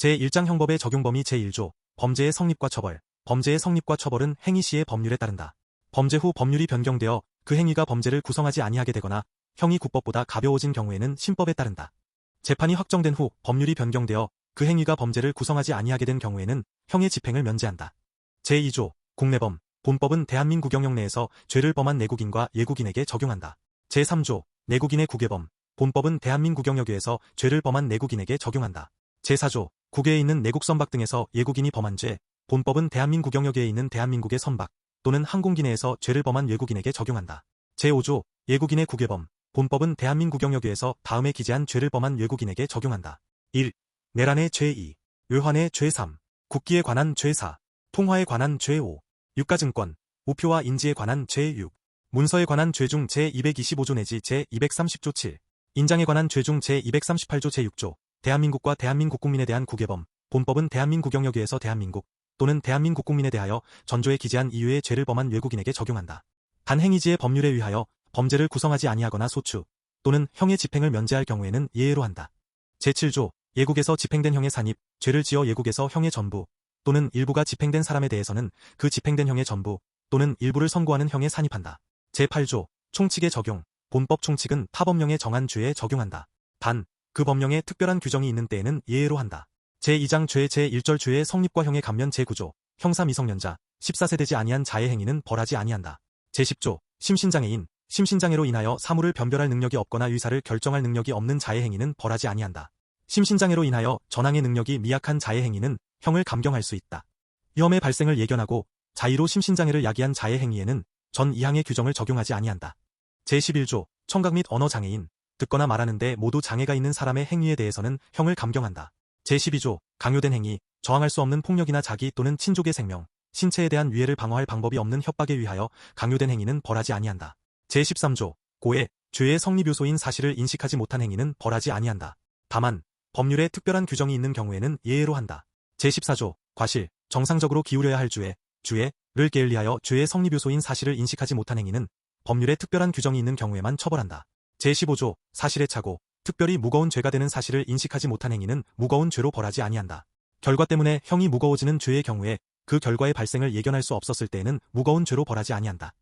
제1장 형법의 적용 범위 제1조 범죄의 성립과 처벌. 범죄의 성립과 처벌은 행위 시의 법률에 따른다. 범죄 후 법률이 변경되어 그 행위가 범죄를 구성하지 아니하게 되거나 형이 국법보다 가벼워진 경우에는 신법에 따른다. 재판이 확정된 후 법률이 변경되어 그 행위가 범죄를 구성하지 아니하게 된 경우에는 형의 집행을 면제한다. 제2조 국내범. 본법은 대한민국영역 내에서 죄를 범한 내국인과 예국인에게 적용한다. 제3조 내국인의 국외범. 본법은 대한민국영역에서 죄를 범한 내국인에게 적용한다. 제4조 국외에 있는 내국 선박 등에서 예국인이 범한 죄. 본법은 대한민국영역에 있는 대한민국의 선박 또는 항공기 내에서 죄를 범한 외국인에게 적용한다. 제5조 예국인의 국외범. 본법은 대한민국영역에서 다음에 기재한 죄를 범한 외국인에게 적용한다. 1. 내란의 죄 2. 외환의 죄 3. 국기에 관한 죄 4. 통화에 관한 죄 5. 유가증권, 우표와 인지에 관한 죄 6. 문서에 관한 죄 중 제225조 내지 제230조 7. 인장에 관한 죄 중 제238조 제6조. 대한민국과 대한민국 국민에 대한 국외범. 본법은 대한민국영역에서 대한민국 또는 대한민국 국민에 대하여 전조에 기재한 이유의 죄를 범한 외국인에게 적용한다. 단 행위지의 법률에 의하여 범죄를 구성하지 아니하거나 소추 또는 형의 집행을 면제할 경우에는 예외로 한다. 제7조 예국에서 집행된 형의 산입, 죄를 지어 예국에서 형의 전부 또는 일부가 집행된 사람에 대해서는 그 집행된 형의 전부 또는 일부를 선고하는 형에 산입한다. 제8조 총칙의 적용. 본법 총칙은 타법령에 정한 죄에 적용한다. 단, 그 법령에 특별한 규정이 있는 때에는 예외로 한다. 제2장 죄 제1절 죄의 성립과 형의 감면 제9조 형사 미성년자 14세 되지 아니한 자의 행위는 벌하지 아니한다. 제10조 심신장애인 심신장애로 인하여 사물을 변별할 능력이 없거나 의사를 결정할 능력이 없는 자의 행위는 벌하지 아니한다. 심신장애로 인하여 전항의 능력이 미약한 자의 행위는 형을 감경할 수 있다. 위험의 발생을 예견하고 자의로 심신장애를 야기한 자의 행위에는 전 2항의 규정을 적용하지 아니한다. 제11조 청각 및 언어장애인 듣거나 말하는 데 모두 장애가 있는 사람의 행위에 대해서는 형을 감경한다. 제12조 강요된 행위, 저항할 수 없는 폭력이나 자기 또는 친족의 생명, 신체에 대한 위해를 방어할 방법이 없는 협박에 의하여 강요된 행위는 벌하지 아니한다. 제13조 고해, 죄의 성립 요소인 사실을 인식하지 못한 행위는 벌하지 아니한다. 다만 법률에 특별한 규정이 있는 경우에는 예외로 한다. 제14조 과실, 정상적으로 기울여야 할 주의를 게을리하여 죄의 성립 요소인 사실을 인식하지 못한 행위는 법률에 특별한 규정이 있는 경우에만 처벌한다. 제15조 사실의 착오, 특별히 무거운 죄가 되는 사실을 인식하지 못한 행위는 무거운 죄로 벌하지 아니한다. 결과 때문에 형이 무거워지는 죄의 경우에 그 결과의 발생을 예견할 수 없었을 때에는 무거운 죄로 벌하지 아니한다.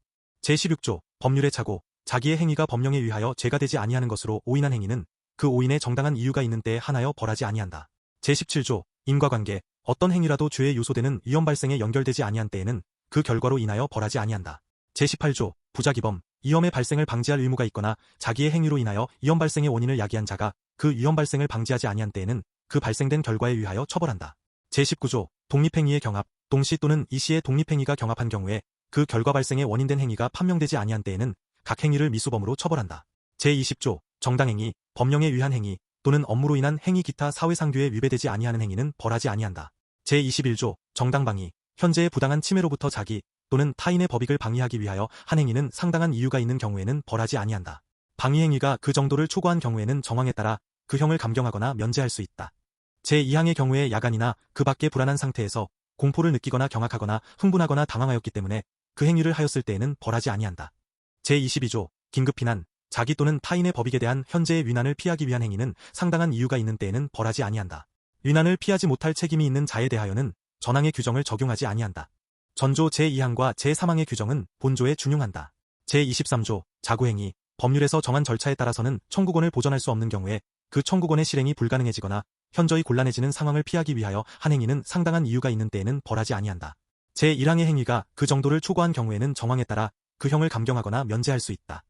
제16조 법률의 착오, 자기의 행위가 법령에 의하여 죄가 되지 아니하는 것으로 오인한 행위는 그 오인에 정당한 이유가 있는 때에 한하여 벌하지 아니한다. 제17조 인과관계, 어떤 행위라도 죄의 요소되는 위험 발생에 연결되지 아니한 때에는 그 결과로 인하여 벌하지 아니한다. 제18조 부작위범, 위험의 발생을 방지할 의무가 있거나 자기의 행위로 인하여 위험 발생의 원인을 야기한 자가 그 위험 발생을 방지하지 아니한 때에는 그 발생된 결과에 의하여 처벌한다. 제19조 독립행위의 경합, 동시 또는 이시의 독립행위가 경합한 경우에 그 결과 발생의 원인된 행위가 판명되지 아니한 때에는 각 행위를 미수범으로 처벌한다. 제20조 정당행위, 법령에 의한 행위 또는 업무로 인한 행위 기타 사회상규에 위배되지 아니하는 행위는 벌하지 아니한다. 제21조 정당방위, 현재의 부당한 침해로부터 자기 또는 타인의 법익을 방위하기 위하여 한 행위는 상당한 이유가 있는 경우에는 벌하지 아니한다. 방위행위가 그 정도를 초과한 경우에는 정황에 따라 그 형을 감경하거나 면제할 수 있다. 제2항의 경우에 야간이나 그 밖의 불안한 상태에서 공포를 느끼거나 경악하거나 흥분하거나 당황하였기 때문에 그 행위를 하였을 때에는 벌하지 아니한다. 제22조 긴급피난, 자기 또는 타인의 법익에 대한 현재의 위난을 피하기 위한 행위는 상당한 이유가 있는 때에는 벌하지 아니한다. 위난을 피하지 못할 책임이 있는 자에 대하여는 전항의 규정을 적용하지 아니한다. 전조 제2항과 제3항의 규정은 본조에 준용한다. 제23조 자구행위, 법률에서 정한 절차에 따라서는 청구권을 보전할 수 없는 경우에 그 청구권의 실행이 불가능해지거나 현저히 곤란해지는 상황을 피하기 위하여 한 행위는 상당한 이유가 있는 때에는 벌하지 아니한다. 제1항의 행위가 그 정도를 초과한 경우에는 정황에 따라 그 형을 감경하거나 면제할 수 있다.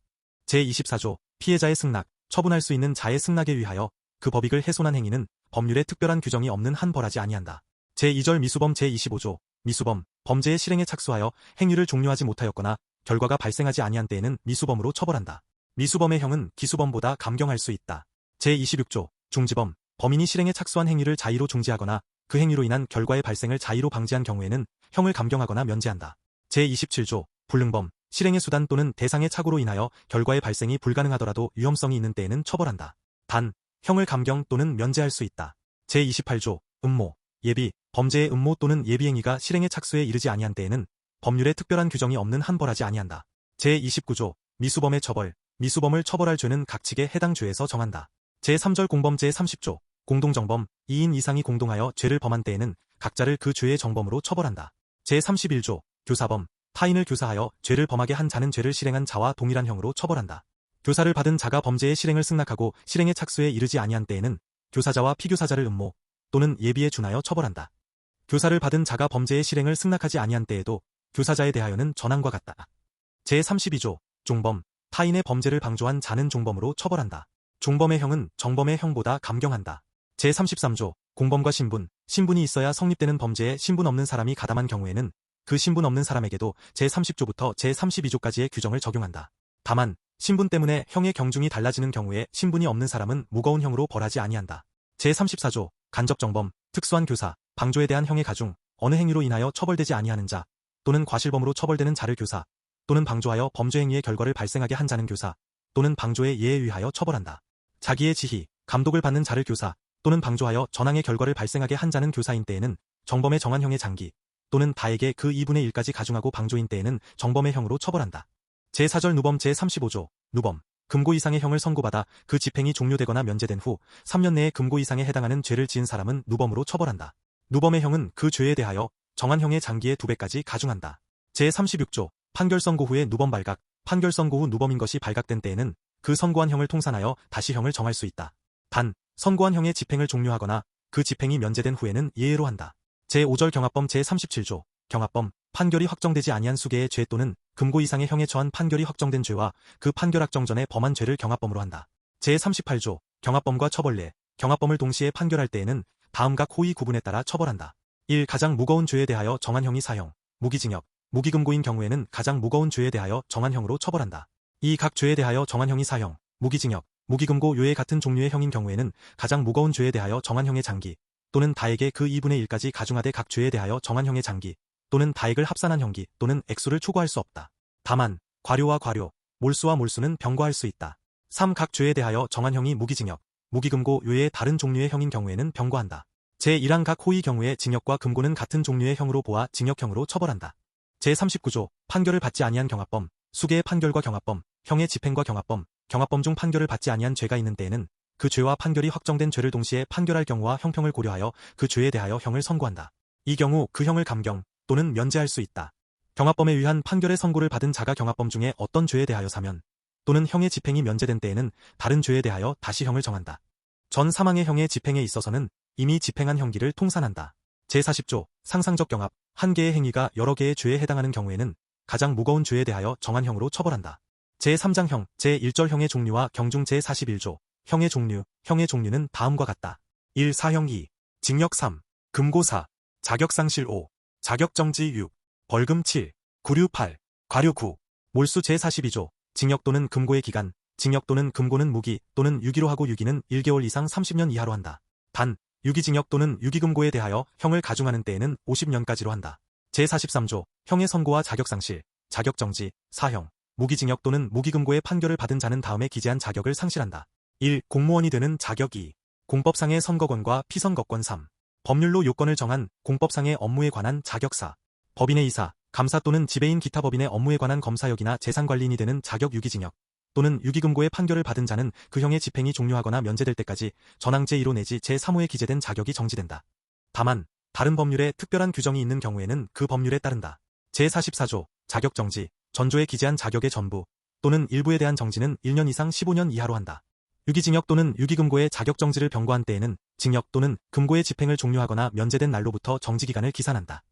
제24조 피해자의 승낙, 처분할 수 있는 자의 승낙에 의하여 그 법익을 훼손한 행위는 법률에 특별한 규정이 없는 한 벌하지 아니한다. 제2절 미수범 제25조 미수범, 범죄의 실행에 착수하여 행위를 종료하지 못하였거나 결과가 발생하지 아니한 때에는 미수범으로 처벌한다. 미수범의 형은 기수범보다 감경할 수 있다. 제26조 중지범, 범인이 실행에 착수한 행위를 자의로 중지하거나 그 행위로 인한 결과의 발생을 자의로 방지한 경우에는 형을 감경하거나 면제한다. 제27조 불능범, 실행의 수단 또는 대상의 착오로 인하여 결과의 발생이 불가능하더라도 위험성이 있는 때에는 처벌한다. 단, 형을 감경 또는 면제할 수 있다. 제28조 음모, 예비, 범죄의 음모 또는 예비행위가 실행의 착수에 이르지 아니한 때에는 법률에 특별한 규정이 없는 한 벌하지 아니한다. 제29조 미수범의 처벌, 미수범을 처벌할 죄는 각 측에 해당 죄에서 정한다. 제3절 공범 제30조 공동정범, 2인 이상이 공동하여 죄를 범한 때에는 각자를 그 죄의 정범으로 처벌한다. 제31조, 교사범, 타인을 교사하여 죄를 범하게 한 자는 죄를 실행한 자와 동일한 형으로 처벌한다. 교사를 받은 자가 범죄의 실행을 승낙하고 실행의 착수에 이르지 아니한 때에는 교사자와 피교사자를 음모 또는 예비에 준하여 처벌한다. 교사를 받은 자가 범죄의 실행을 승낙하지 아니한 때에도 교사자에 대하여는 전항과 같다. 제32조, 종범, 타인의 범죄를 방조한 자는 종범으로 처벌한다. 종범의 형은 정범의 형보다 감경한다. 제33조, 공범과 신분, 신분이 있어야 성립되는 범죄에 신분 없는 사람이 가담한 경우에는 그 신분 없는 사람에게도 제30조부터 제32조까지의 규정을 적용한다. 다만 신분 때문에 형의 경중이 달라지는 경우에 신분이 없는 사람은 무거운 형으로 벌하지 아니한다. 제34조, 간접정범, 특수한 교사, 방조에 대한 형의 가중, 어느 행위로 인하여 처벌되지 아니하는 자, 또는 과실범으로 처벌되는 자를 교사, 또는 방조하여 범죄 행위의 결과를 발생하게 한 자는 교사, 또는 방조의 예에 의하여 처벌한다. 자기의 지휘, 감독을 받는 자를 교사, 또는 방조하여 전항의 결과를 발생하게 한 자는 교사인 때에는 정범의 정한 형의 장기, 또는 다에게 그 2분의 1까지 가중하고 방조인 때에는 정범의 형으로 처벌한다. 제4절 누범 제35조, 누범, 금고 이상의 형을 선고받아 그 집행이 종료되거나 면제된 후 3년 내에 금고 이상에 해당하는 죄를 지은 사람은 누범으로 처벌한다. 누범의 형은 그 죄에 대하여 정한 형의 장기의 2배까지 가중한다. 제36조, 판결 선고 후에 누범 발각, 판결 선고 후 누범인 것이 발각된 때에는 그 선고한 형을 통산하여 다시 형을 정할 수 있다. 단, 선고한 형의 집행을 종료하거나 그 집행이 면제된 후에는 예외로 한다. 제5절 경합범 제37조, 경합범, 판결이 확정되지 아니한 수개의 죄 또는 금고 이상의 형에 처한 판결이 확정된 죄와 그 판결 확정 전에 범한 죄를 경합범으로 한다. 제38조, 경합범과 처벌례, 경합범을 동시에 판결할 때에는 다음 각 호의 구분에 따라 처벌한다. 1. 가장 무거운 죄에 대하여 정한 형이 사형, 무기징역, 무기금고인 경우에는 가장 무거운 죄에 대하여 정한 형으로 처벌한다. 2. 각 죄에 대하여 정한 형이 사형, 무기징역, 무기금고 요의 같은 종류의 형인 경우에는 가장 무거운 죄에 대하여 정한 형의 장기, 또는 다에게 그 2분의 1까지 가중하되 각 죄에 대하여 정한 형의 장기, 또는 다액을 합산한 형기 또는 액수를 초과할 수 없다. 다만 과료와 과료, 몰수와 몰수는 병과할 수 있다. 3. 각 죄에 대하여 정한 형이 무기징역, 무기금고 외의 다른 종류의 형인 경우에는 병과한다. 제1항 각 호의 경우에 징역과 금고는 같은 종류의 형으로 보아 징역형으로 처벌한다. 제39조, 판결을 받지 아니한 경합범, 수개의 판결과 경합범, 형의 집행과 경합범, 경합범 중 판결을 받지 아니한 죄가 있는 때에는 그 죄와 판결이 확정된 죄를 동시에 판결할 경우와 형평을 고려하여 그 죄에 대하여 형을 선고한다. 이 경우 그 형을 감경 또는 면제할 수 있다. 경합범에 의한 판결의 선고를 받은 자가 경합범 중에 어떤 죄에 대하여 사면 또는 형의 집행이 면제된 때에는 다른 죄에 대하여 다시 형을 정한다. 전 사망의 형의 집행에 있어서는 이미 집행한 형기를 통산한다. 제40조, 상상적 경합, 한 개의 행위가 여러 개의 죄에 해당하는 경우에는 가장 무거운 죄에 대하여 정한 형으로 처벌한다. 제3장 형, 제1절 형의 종류와 경중 제41조, 형의 종류는 다음과 같다. 1. 사형 2, 징역 3, 금고 4, 자격상실 5, 자격정지 6, 벌금 7, 구류 8, 과료 9, 몰수 제42조, 징역 또는 금고의 기간, 징역 또는 금고는 무기 또는 유기로 하고 유기는 1개월 이상 30년 이하로 한다. 단, 유기징역 또는 유기금고에 대하여 형을 가중하는 때에는 50년까지로 한다. 제43조, 형의 선고와 자격상실, 자격정지, 사형, 무기징역 또는 무기금고의 판결을 받은 자는 다음에 기재한 자격을 상실한다. 1. 공무원이 되는 자격 2. 공법상의 선거권과 피선거권 3. 법률로 요건을 정한 공법상의 업무에 관한 자격 4. 법인의 이사, 감사 또는 지배인 기타 법인의 업무에 관한 검사역이나 재산관리인이 되는 자격 유기징역 또는 유기금고의 판결을 받은 자는 그 형의 집행이 종료하거나 면제될 때까지 전항 제1호 내지 제3호에 기재된 자격이 정지된다. 다만 다른 법률에 특별한 규정이 있는 경우에는 그 법률에 따른다. 제44조, 자격정지, 전조에 기재한 자격의 전부 또는 일부에 대한 정지는 1년 이상 15년 이하로 한다. 유기징역 또는 유기금고의 자격정지를 병고한 때에는 징역 또는 금고의 집행을 종료하거나 면제된 날로부터 정지기간을 기산한다.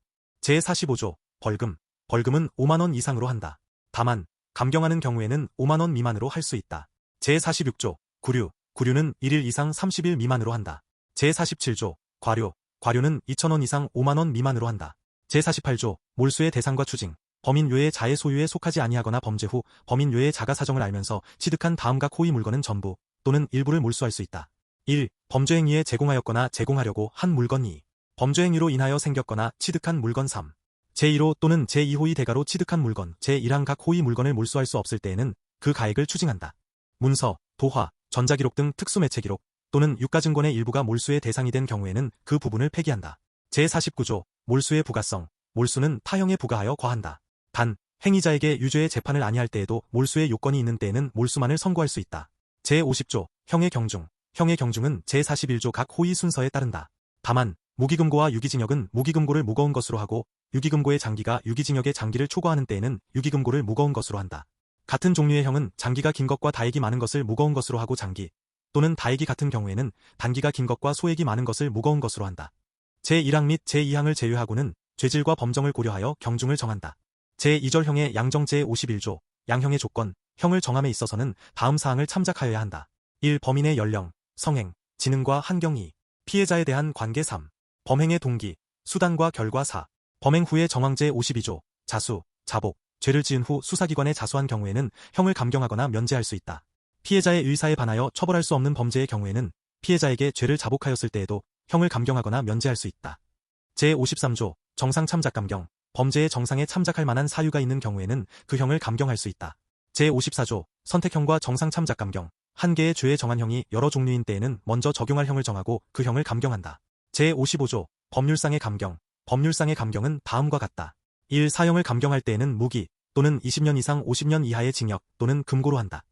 제45조, 벌금, 벌금은 5만원 이상으로 한다. 다만 감경하는 경우에는 5만원 미만으로 할 수 있다. 제46조, 구류, 구류는 1일 이상 30일 미만으로 한다. 제47조, 과료, 과료는 2천원 이상 5만원 미만으로 한다. 제48조, 몰수의 대상과 추징, 범인 외의 자의 소유에 속하지 아니하거나 범죄 후 범인 외의 자가 사정을 알면서 취득한 다음 각 호의 물건은 전부 또는 일부를 몰수할 수 있다. 1. 범죄 행위에 제공하였거나 제공하려고 한 물건 2. 범죄 행위로 인하여 생겼거나 취득한 물건 3. 제1호 또는 제2호의 대가로 취득한 물건 제1항 각 호의 물건을 몰수할 수 없을 때에는 그 가액을 추징한다. 문서, 도화, 전자기록 등 특수매체기록 또는 유가증권의 일부가 몰수의 대상이 된 경우에는 그 부분을 폐기한다. 제49조, 몰수의 부가성, 몰수는 타형에 부과하여 과한다. 단, 행위자에게 유죄의 재판을 아니할 때에도 몰수의 요건이 있는 때에는 몰수만을 선고할 수 있다. 제50조, 형의 경중, 형의 경중은 제41조 각 호의 순서에 따른다. 다만 무기금고와 유기징역은 무기금고를 무거운 것으로 하고 유기금고의 장기가 유기징역의 장기를 초과하는 때에는 유기금고를 무거운 것으로 한다. 같은 종류의 형은 장기가 긴 것과 다액이 많은 것을 무거운 것으로 하고 장기 또는 다액이 같은 경우에는 단기가 긴 것과 소액이 많은 것을 무거운 것으로 한다. 제1항 및 제2항을 제외하고는 죄질과 범정을 고려하여 경중을 정한다. 제2절형의 양정 제51조 양형의 조건, 형을 정함에 있어서는 다음 사항을 참작하여야 한다. 1. 범인의 연령, 성행, 지능과 한경 2. 피해자에 대한 관계 3. 범행의 동기, 수단과 결과 4. 범행 후의 정황 제52조 자수, 자복, 죄를 지은 후 수사기관에 자수한 경우에는 형을 감경하거나 면제할 수 있다. 피해자의 의사에 반하여 처벌할 수 없는 범죄의 경우에는 피해자에게 죄를 자복하였을 때에도 형을 감경하거나 면제할 수 있다. 제53조 정상 참작 감경, 범죄의 정상에 참작할 만한 사유가 있는 경우에는 그 형을 감경할 수 있다. 제54조 선택형과 정상 참작 감경, 한 개의 죄에 정한 형이 여러 종류인 때에는 먼저 적용할 형을 정하고 그 형을 감경한다. 제55조 법률상의 감경, 법률상의 감경은 다음과 같다. 1. 사형을 감경할 때에는 무기 또는 20년 이상 50년 이하의 징역 또는 금고로 한다.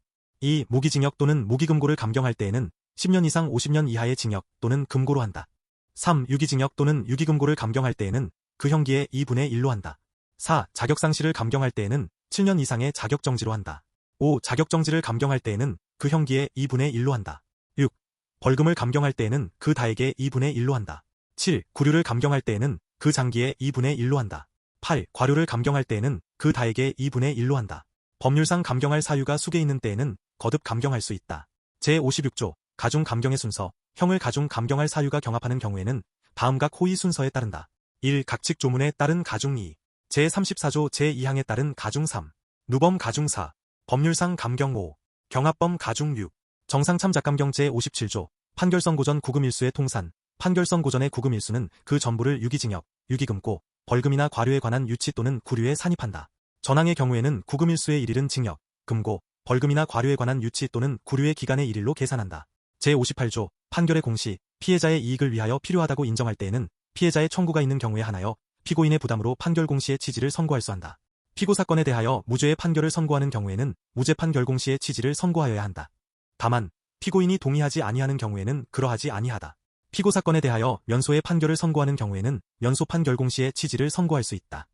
2. 무기징역 또는 무기금고를 감경할 때에는 10년 이상 50년 이하의 징역 또는 금고로 한다. 3. 유기징역 또는 유기금고를 감경할 때에는 그 형기의 2분의 1로 한다. 4. 자격상실을 감경할 때에는 7년 이상의 자격정지로 한다. 5. 자격정지를 감경할 때에는 그 형기의 2분의 1로 한다. 6. 벌금을 감경할 때에는 그 다액의 2분의 1로 한다. 7. 구류를 감경할 때에는 그 장기의 2분의 1로 한다. 8. 과료를 감경할 때에는 그 다액의 2분의 1로 한다. 법률상 감경할 사유가 수개 있는 때에는 거듭 감경할 수 있다. 제56조 가중 감경의 순서, 형을 가중 감경할 사유가 경합하는 경우에는 다음 각 호의 순서에 따른다. 1. 각칙 조문에 따른 가중 2. 제34조 제2항에 따른 가중 3. 누범 가중 4. 법률상 감경 5. 경합범 가중 6. 정상 참작 감경 제57조 판결선고 전 구금일수의 통산, 판결선고 전의 구금일수는 그 전부를 유기징역, 유기금고, 벌금이나 과료에 관한 유치 또는 구류에 산입한다. 전항의 경우에는 구금일수의 1일은 징역, 금고, 벌금이나 과료에 관한 유치 또는 구류의 기간의 1일로 계산한다. 제58조 판결의 공시, 피해자의 이익을 위하여 필요하다고 인정할 때에는 피해자의 청구가 있는 경우에 한하여 피고인의 부담으로 판결 공시의 취지를 선고할 수 한다. 피고 사건에 대하여 무죄의 판결을 선고하는 경우에는 무죄 판결 공시의 취지를 선고하여야 한다. 다만 피고인이 동의하지 아니하는 경우에는 그러하지 아니하다. 피고 사건에 대하여 면소의 판결을 선고하는 경우에는 면소 판결 공시의 취지를 선고할 수 있다.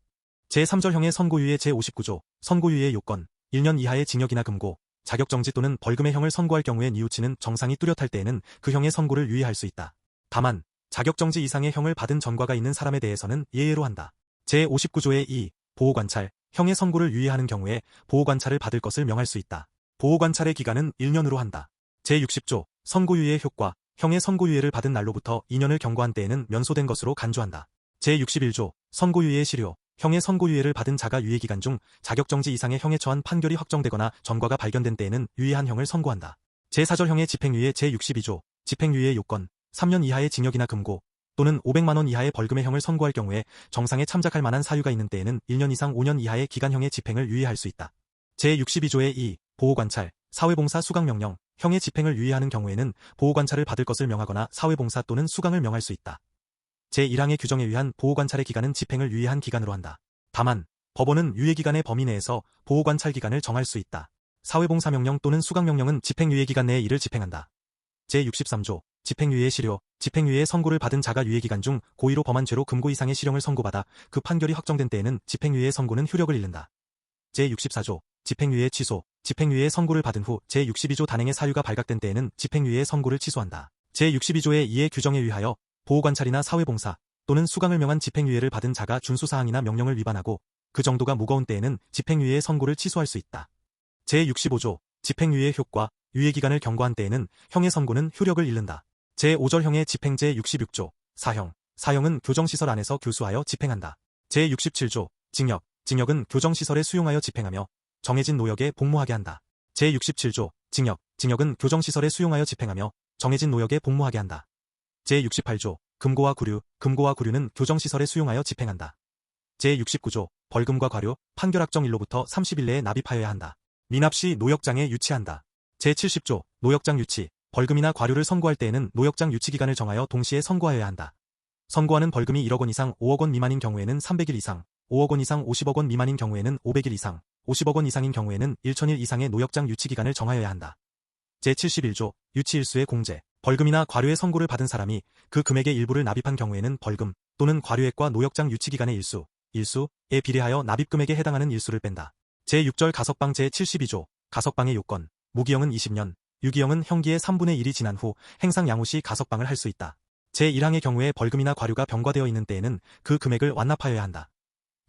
제3절형의 선고유예 제59조 선고유예 요건 1년 이하의 징역이나 금고, 자격정지 또는 벌금의 형을 선고할 경우에 이유치는 정상이 뚜렷할 때에는 그 형의 선고를 유예할 수 있다. 다만 자격정지 이상의 형을 받은 전과가 있는 사람에 대해서는 예외로 한다. 제59조의 2. 보호관찰, 형의 선고를 유예하는 경우에 보호관찰을 받을 것을 명할 수 있다. 보호관찰의 기간은 1년으로 한다. 제60조 선고유예의 효과, 형의 선고유예를 받은 날로부터 2년을 경과한 때에는 면소된 것으로 간주한다. 제61조 선고유예의 실효, 형의 선고유예를 받은 자가 유예기간 중 자격정지 이상의 형에 처한 판결이 확정되거나 전과가 발견된 때에는 유예한 형을 선고한다. 제4절형의 집행유예 제62조 집행유예의 요건 3년 이하의 징역이나 금고 또는 500만원 이하의 벌금의 형을 선고할 경우에 정상에 참작할 만한 사유가 있는 때에는 1년 이상 5년 이하의 기간형의 집행을 유예할 수 있다. 제62조의 2. 보호관찰, 사회봉사 수강명령, 형의 집행을 유예하는 경우에는 보호관찰을 받을 것을 명하거나 사회봉사 또는 수강을 명할 수 있다. 제1항의 규정에 의한 보호관찰의 기간은 집행을 유예한 기간으로 한다. 다만 법원은 유예기간의 범위 내에서 보호관찰 기간을 정할 수 있다. 사회봉사명령 또는 수강명령은 집행유예기간 내에 이를 집행한다. 제63조 집행유예의 실효, 집행유예의 선고를 받은 자가 유예기간 중 고의로 범한 죄로 금고 이상의 실형을 선고받아 그 판결이 확정된 때에는 집행유예의 선고는 효력을 잃는다. 제64조 집행유예 취소, 집행유예의 선고를 받은 후 제62조 단행의 사유가 발각된 때에는 집행유예의 선고를 취소한다. 제62조의 2의 규정에 의하여 보호관찰이나 사회봉사 또는 수강을 명한 집행유예를 받은 자가 준수사항이나 명령을 위반하고 그 정도가 무거운 때에는 집행유예의 선고를 취소할 수 있다. 제65조 집행유예의 효과, 유예기간을 경과한 때에는 형의 선고는 효력을 잃는다. 제5절형의 집행제 66조 사형, 사형은 교정시설 안에서 교수하여 집행한다. 제67조 징역, 징역은 교정시설에 수용하여 집행하며 정해진 노역에 복무하게 한다. 제67조 징역, 징역은 교정시설에 수용하여 집행하며 정해진 노역에 복무하게 한다. 제68조 금고와 구류, 금고와 구류는 교정시설에 수용하여 집행한다. 제69조 벌금과 과료, 판결 확정일로부터 30일 내에 납입하여야 한다. 미납 시 노역장에 유치한다. 제70조 노역장 유치, 벌금이나 과료를 선고할 때에는 노역장 유치기간을 정하여 동시에 선고하여야 한다. 선고하는 벌금이 1억 원 이상 5억 원 미만인 경우에는 300일 이상, 5억 원 이상 50억 원 미만인 경우에는 500일 이상, 50억 원 이상인 경우에는 1000일 이상의 노역장 유치기간을 정하여야 한다. 제71조 유치일수의 공제, 벌금이나 과료의 선고를 받은 사람이 그 금액의 일부를 납입한 경우에는 벌금 또는 과료액과 노역장 유치기간의 일수에 비례하여 납입금액에 해당하는 일수를 뺀다. 제6절 가석방 제72조 가석방의 요건 무기형은 20년, 유기형은 형기의 3분의 1이 지난 후 행상 양호 시 가석방을 할 수 있다. 제1항의 경우에 벌금이나 과료가 병과되어 있는 때에는 그 금액을 완납하여야 한다.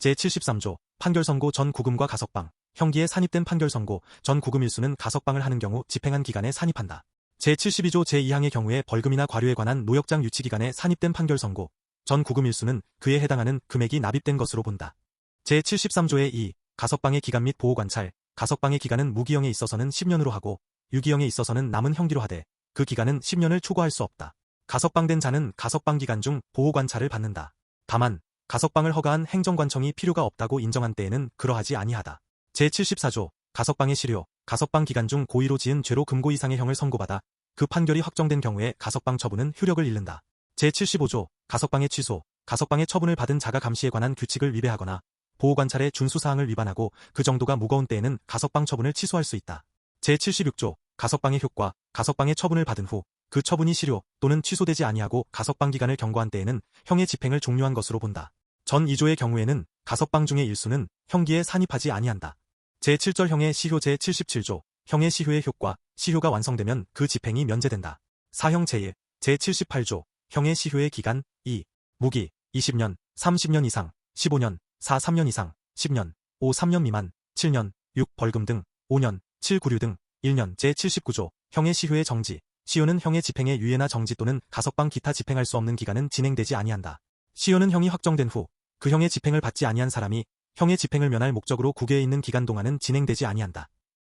제73조 판결선고 전 구금과 가석방 형기에 산입된 판결선고 전 구금 일수는 가석방을 하는 경우 집행한 기간에 산입한다. 제72조 제2항의 경우에 벌금이나 과료에 관한 노역장 유치기간에 산입된 판결선고 전 구금 일수는 그에 해당하는 금액이 납입된 것으로 본다. 제73조의 2 가석방의 기간 및 보호관찰 가석방의 기간은 무기형에 있어서는 10년으로 하고 유기형에 있어서는 남은 형기로 하되 그 기간은 10년을 초과할 수 없다. 가석방된 자는 가석방 기간 중 보호관찰을 받는다. 다만 가석방을 허가한 행정관청이 필요가 없다고 인정한 때에는 그러하지 아니하다. 제74조 가석방의 실효 가석방 기간 중 고의로 지은 죄로 금고 이상의 형을 선고받아 그 판결이 확정된 경우에 가석방 처분은 효력을 잃는다. 제75조 가석방의 취소 가석방의 처분을 받은 자가 감시에 관한 규칙을 위배하거나 보호관찰의 준수사항을 위반하고 그 정도가 무거운 때에는 가석방 처분을 취소할 수 있다. 제76조 가석방의 효과 가석방의 처분을 받은 후 그 처분이 실효 또는 취소되지 아니하고 가석방 기간을 경과한 때에는 형의 집행을 종료한 것으로 본다. 전 2조의 경우에는 가석방 중의 일수는 형기에 산입하지 아니한다. 제7절 형의 시효 제77조 형의 시효의 효과 시효가 완성되면 그 집행이 면제된다. 사형 제1 제78조 형의 시효의 기간 2 무기 20년 30년 이상 15년 4 3년 이상 10년 5 3년 미만 7년 6 벌금 등 5년 7 구류 등 1년 제79조 형의 시효의 정지 시효는 형의 집행의 유예나 정지 또는 가석방 기타 집행할 수 없는 기간은 진행되지 아니한다. 시효는 형이 확정된 후 그 형의 집행을 받지 아니한 사람이 형의 집행을 면할 목적으로 구계에 있는 기간 동안은 진행되지 아니한다.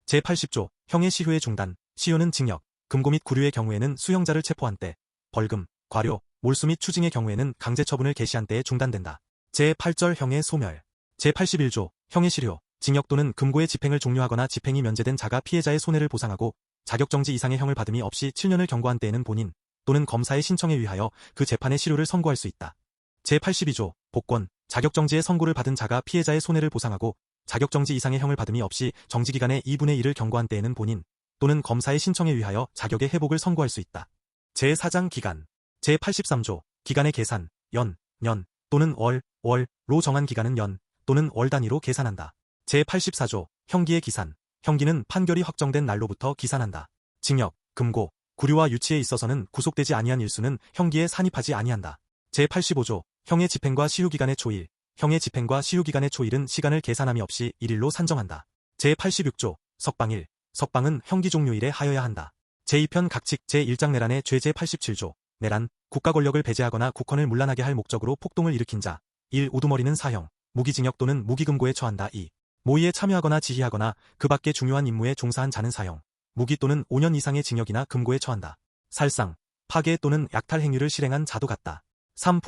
제80조 형의 시효의 중단 시효는 징역, 금고 및 구류의 경우에는 수형자를 체포한 때 벌금, 과료, 몰수 및 추징의 경우에는 강제처분을 개시한 때에 중단된다. 제8절 형의 소멸 제81조 형의 실효 징역 또는 금고의 집행을 종료하거나 집행이 면제된 자가 피해자의 손해를 보상하고 자격정지 이상의 형을 받음이 없이 7년을 경고한 때에는 본인 또는 검사의 신청에 의하여 그 재판의 실효를 선고할 수 있다. 제82조 복권 자격정지의 선고를 받은 자가 피해자의 손해를 보상하고 자격정지 이상의 형을 받음이 없이 정지기간의 2분의 1을 경고한 때에는 본인 또는 검사의 신청에 의하여 자격의 회복을 선고할 수 있다. 제4장 기간 제83조 기간의 계산 년 또는 월로 정한 기간은 연 또는 월 단위로 계산한다. 제84조 형기의 기산 형기는 판결이 확정된 날로부터 기산한다. 징역, 금고, 구류와 유치에 있어서는 구속되지 아니한 일수는 형기에 산입하지 아니한다. 제85조 형의 집행과 시효기간의 초일 형의 집행과 시효기간의 초일은 시간을 계산함이 없이 1일로 산정한다. 제86조 석방일 석방은 형기 종료일에 하여야 한다. 제2편 각칙 제1장 내란의 죄 제87조 내란 국가 권력을 배제하거나 국헌을 문란하게 할 목적으로 폭동을 일으킨 자 1. 우두머리는 사형 무기징역 또는 무기금고에 처한다. 2. 모의에 참여하거나 지휘하거나 그 밖의 중요한 임무에 종사한 자는 사형 무기 또는 5년 이상의 징역이나 금고에 처한다. 살상 파괴 또는 약탈 행위를 실행한 자도 같다. 3.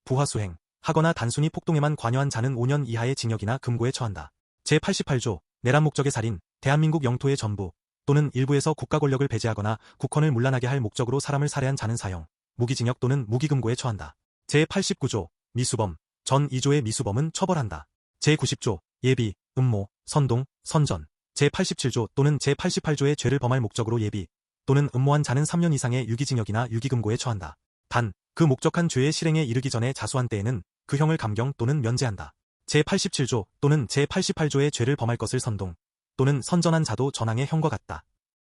부하수행 하거나 단순히 폭동에만 관여한 자는 5년 이하의 징역이나 금고에 처한다. 제88조 내란 목적의 살인 대한민국 영토의 전부 또는 일부에서 국가 권력을 배제하거나 국헌을 문란하게 할 목적으로 사람을 살해한 자는 사형 무기징역 또는 무기금고에 처한다. 제89조 미수범 전 2조의 미수범은 처벌한다. 제90조 예비, 음모, 선동, 선전 제87조 또는 제88조의 죄를 범할 목적으로 예비 또는 음모한 자는 3년 이상의 유기징역이나 유기금고에 처한다. 단, 그 목적한 죄의 실행에 이르기 전에 자수한 때에는 그 형을 감경 또는 면제한다. 제87조 또는 제88조의 죄를 범할 것을 선동 또는 선전한 자도 전항의 형과 같다.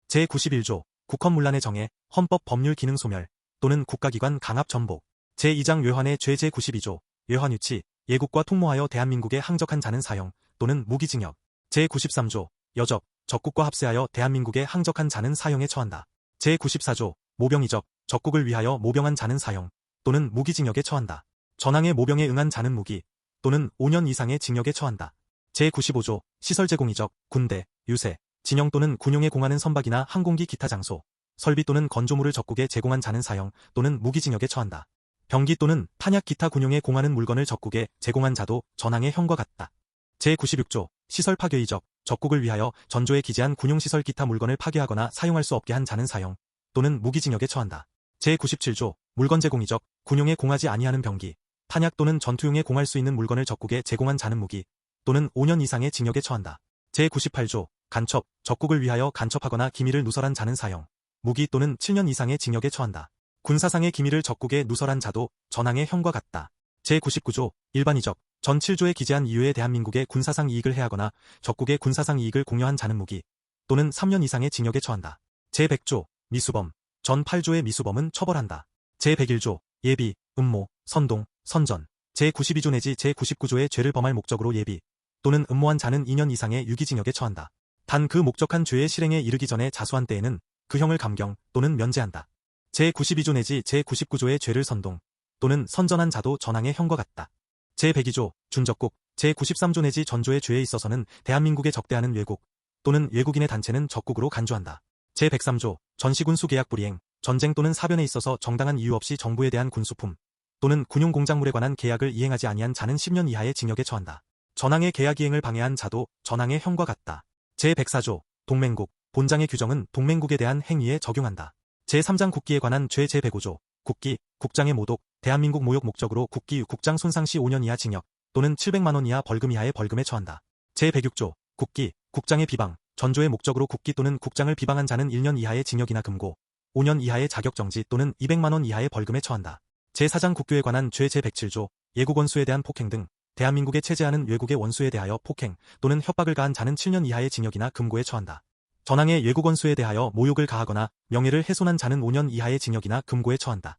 제91조 국헌문란의 정해 헌법 법률 기능 소멸 또는 국가기관 강압 전복 제2장 외환의 죄 제92조 외환유치 예국과 통모하여 대한민국에 항적한 자는 사형 또는 무기징역 제93조 여적 적국과 합세하여 대한민국에 항적한 자는 사형에 처한다. 제94조 모병이적 적국을 위하여 모병한 자는 사형 또는 무기징역에 처한다. 전항의 모병에 응한 자는 무기 또는 5년 이상의 징역에 처한다. 제95조 시설 제공이적 군대, 유세, 진영 또는 군용에 공하는 선박이나 항공기 기타 장소, 설비 또는 건조물을 적국에 제공한 자는 사형 또는 무기징역에 처한다. 병기 또는 탄약 기타 군용에 공하는 물건을 적국에 제공한 자도 전항의 형과 같다. 제96조 시설 파괴이적 적국을 위하여 전조에 기재한 군용시설 기타 물건을 파괴하거나 사용할 수 없게 한 자는 사형 또는 무기징역에 처한다. 제97조 물건 제공이적 군용에 공하지 아니하는 병기, 탄약 또는 전투용에 공할 수 있는 물건을 적국에 제공한 자는 무기 또는 5년 이상의 징역에 처한다. 제98조 간첩 적국을 위하여 간첩하거나 기밀을 누설한 자는 사형 무기 또는 7년 이상의 징역에 처한다. 군사상의 기밀을 적국에 누설한 자도 전항의 형과 같다. 제99조 일반이적 전 7조에 기재한 이유에 대한민국의 군사상 이익을 해하거나 적국의 군사상 이익을 공여한 자는 무기 또는 3년 이상의 징역에 처한다. 제100조 미수범 전 8조의 미수범은 처벌한다. 제101조 예비, 음모, 선동, 선전 제92조 내지 제99조의 죄를 범할 목적으로 예비 또는 음모한 자는 2년 이상의 유기징역에 처한다. 단 그 목적한 죄의 실행에 이르기 전에 자수한 때에는 그 형을 감경 또는 면제한다. 제92조 내지 제99조의 죄를 선동 또는 선전한 자도 전항의 형과 같다. 제102조 준적국 제93조 내지 전조의 죄에 있어서는 대한민국에 적대하는 외국 또는 외국인의 단체는 적국으로 간주한다. 제103조 전시군수 계약 불이행 전쟁 또는 사변에 있어서 정당한 이유 없이 정부에 대한 군수품 또는 군용공작물에 관한 계약을 이행하지 아니한 자는 10년 이하의 징역에 처한다. 전항의 계약 이행을 방해한 자도 전항의 형과 같다. 제104조 동맹국 본장의 규정은 동맹국에 대한 행위에 적용한다. 제3장 국기에 관한 죄 제105조 국기, 국장의 모독, 대한민국 모욕 목적으로 국기, 국장 손상 시 5년 이하 징역 또는 700만 원 이하 벌금 이하의 벌금에 처한다. 제106조 국기, 국장의 비방, 전조의 목적으로 국기 또는 국장을 비방한 자는 1년 이하의 징역이나 금고, 5년 이하의 자격정지 또는 200만 원 이하의 벌금에 처한다. 제4장 국교에 관한 죄 제107조 예국 원수에 대한 폭행 등 대한민국에 체제하는 외국의 원수에 대하여 폭행 또는 협박을 가한 자는 7년 이하의 징역이나 금고에 처한다. 전항의 외국 원수에 대하여 모욕을 가하거나 명예를 훼손한 자는 5년 이하의 징역이나 금고에 처한다.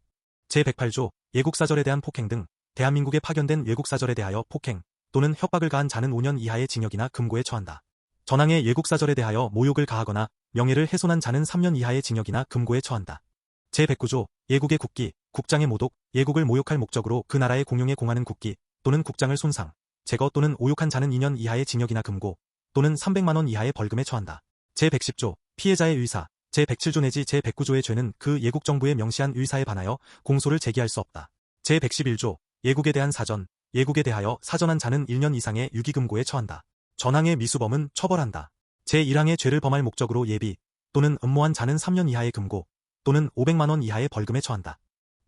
제108조 예국사절에 대한 폭행 등 대한민국에 파견된 외국사절에 대하여 폭행 또는 협박을 가한 자는 5년 이하의 징역이나 금고에 처한다. 전항의 예국사절에 대하여 모욕을 가하거나 명예를 훼손한 자는 3년 이하의 징역이나 금고에 처한다. 제109조 예국의 국기, 국장의 모독, 예국을 모욕할 목적으로 그 나라의 공용에 공하는 국기 또는 국장을 손상, 제거 또는 오욕한 자는 2년 이하의 징역이나 금고 또는 300만 원 이하의 벌금에 처한다. 제110조 피해자의 의사, 제107조 내지 제109조의 죄는 그 예국 정부에 명시한 의사에 반하여 공소를 제기할 수 없다. 제111조 예국에 대한 사전, 예국에 대하여 사전한 자는 1년 이상의 유기금고에 처한다. 전항의 미수범은 처벌한다. 제1항의 죄를 범할 목적으로 예비 또는 음모한 자는 3년 이하의 금고 또는 500만 원 이하의 벌금에 처한다.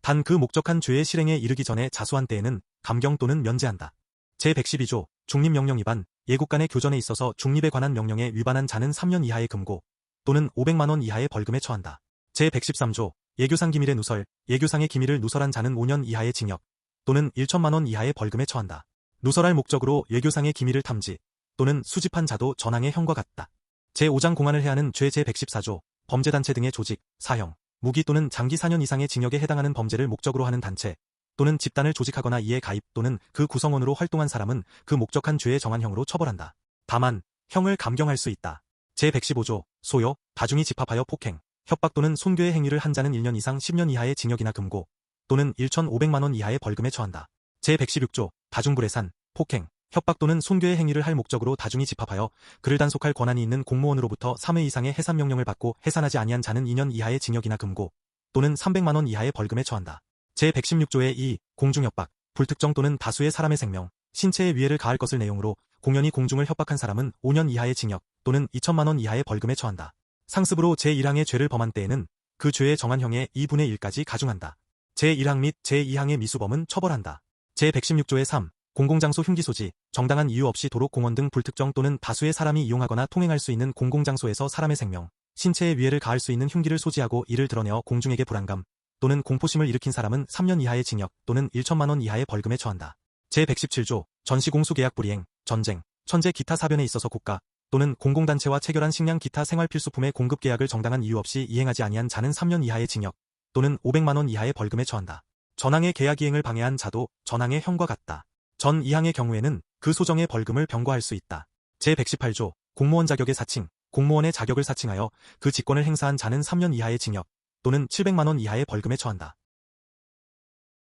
단 그 목적한 죄의 실행에 이르기 전에 자수한 때에는 감경 또는 면제한다. 제112조 중립명령 위반, 예국 간의 교전에 있어서 중립에 관한 명령에 위반한 자는 3년 이하의 금고 또는 500만 원 이하의 벌금에 처한다. 제113조 예교상 기밀의 누설, 예교상의 기밀을 누설한 자는 5년 이하의 징역 또는 1천만 원 이하의 벌금에 처한다. 누설할 목적으로 예교상의 기밀을 탐지 또는 수집한 자도 전항의 형과 같다. 제5장 공안을 해하는 죄 제114조 범죄단체 등의 조직, 사형, 무기 또는 장기 4년 이상의 징역에 해당하는 범죄를 목적으로 하는 단체 또는 집단을 조직하거나 이에 가입 또는 그 구성원으로 활동한 사람은 그 목적한 죄에 정한 형으로 처벌한다. 다만 형을 감경할 수 있다. 제115조 소요, 다중이 집합하여 폭행, 협박 또는 손괴의 행위를 한 자는 1년 이상 10년 이하의 징역이나 금고 또는 1,500만 원 이하의 벌금에 처한다. 제116조 다중불해산, 폭행, 협박 또는 손괴의 행위를 할 목적으로 다중이 집합하여 그를 단속할 권한이 있는 공무원으로부터 3회 이상의 해산 명령을 받고 해산하지 아니한 자는 2년 이하의 징역이나 금고 또는 300만 원 이하의 벌금에 처한다. 제116조의 2. 공중협박, 불특정 또는 다수의 사람의 생명, 신체에 위해를 가할 것을 내용으로 공연히 공중을 협박한 사람은 5년 이하의 징역 또는 2천만 원 이하의 벌금에 처한다. 상습으로 제1항의 죄를 범한 때에는 그 죄의 정한 형의 2분의 1까지 가중한다. 제1항 및 제2항의 미수범은 처벌한다. 제116조의 3. 공공장소 흉기 소지, 정당한 이유 없이 도로 공원 등 불특정 또는 다수의 사람이 이용하거나 통행할 수 있는 공공장소에서 사람의 생명, 신체에 위해를 가할 수 있는 흉기를 소지하고 이를 드러내어 공중에게 불안감 또는 공포심을 일으킨 사람은 3년 이하의 징역 또는 1천만 원 이하의 벌금에 처한다. 제117조 전시공수계약 불이행, 전쟁, 천재 기타 사변에 있어서 국가 또는 공공단체와 체결한 식량 기타 생활필수품의 공급 계약을 정당한 이유 없이 이행하지 아니한 자는 3년 이하의 징역 또는 500만 원 이하의 벌금에 처한다. 전항의 계약 이행을 방해한 자도 전항의 형과 같다. 전 2항의 경우에는 그 소정의 벌금을 병과할 수 있다. 제118조 공무원 자격의 사칭, 공무원의 자격을 사칭하여 그 직권을 행사한 자는 3년 이하의 징역 또는 700만 원 이하의 벌금에 처한다.